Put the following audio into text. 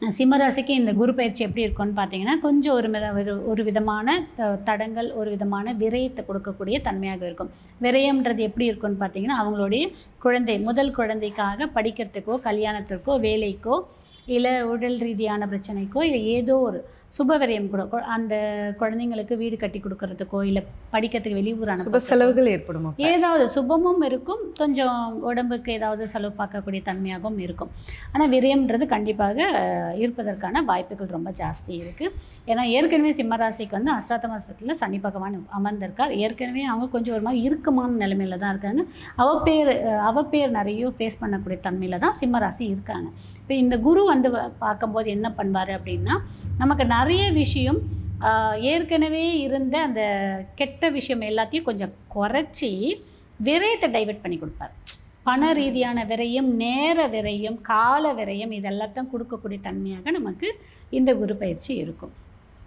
சிம்மராசிக்கு இந்த குரு பயிற்சி எப்படி இருக்கும்னு பார்த்தீங்கன்னா, கொஞ்சம் ஒரு விதமான தடங்கள், ஒரு விதமான விரயத்தை கொடுக்கக்கூடிய தன்மையாக இருக்கும். விரயம்ன்றது எப்படி இருக்கும்னு பார்த்தீங்கன்னா, அவங்களுடைய முதல் குழந்தைக்காக படிக்கிறதுக்கோ, கல்யாணத்திற்கோ, வேலைக்கோ, இல்லை உடல் ரீதியான பிரச்சனைக்கோ, இல்லை ஏதோ ஒரு சுப விரயம் கூட அந்த குழந்தைங்களுக்கு வீடு கட்டி கொடுக்கறதுக்கோ, இல்லை படிக்கிறதுக்கு வெளியூர் சுப செலவுகள் ஏற்படும். ஏதாவது சுபமும் இருக்கும், கொஞ்சம் உடம்புக்கு ஏதாவது செலவு பார்க்கக்கூடிய தன்மையாகவும் இருக்கும். ஆனால் விரயம்ன்றது கண்டிப்பாக இருப்பதற்கான வாய்ப்புகள் ரொம்ப ஜாஸ்தி இருக்குது. ஏன்னா ஏற்கனவே சிம்மராசிக்கு வந்து அஷ்டாத்த மாதத்தில் சனி பகவான் அமர்ந்திருக்கார். ஏற்கனவே அவங்க கொஞ்சம் ஒரு மாதிரி இறுக்கமான நிலைமையில தான் இருக்காங்க. அவப்பேர் நிறைய ஃபேஸ் பண்ணக்கூடிய தன்மையில் தான் சிம்மராசி இருக்காங்க. இப்போ இந்த குரு வந்து பார்க்கும்போது என்ன பண்ணுவார் அப்படின்னா, நமக்கு நிறைய விஷயம் ஏற்கனவே இருந்த அந்த கெட்ட விஷயம் எல்லாத்தையும் கொஞ்சம் குறைச்சி விரயத்தை டைவெர்ட் பண்ணி கொடுப்பார். பண ரீதியான விரயம், நேர விரயம், கால விரயம், இதெல்லாத்தையும் கொடுக்கக்கூடிய தன்மையாக நமக்கு இந்த குரு பயிற்சி இருக்கும்.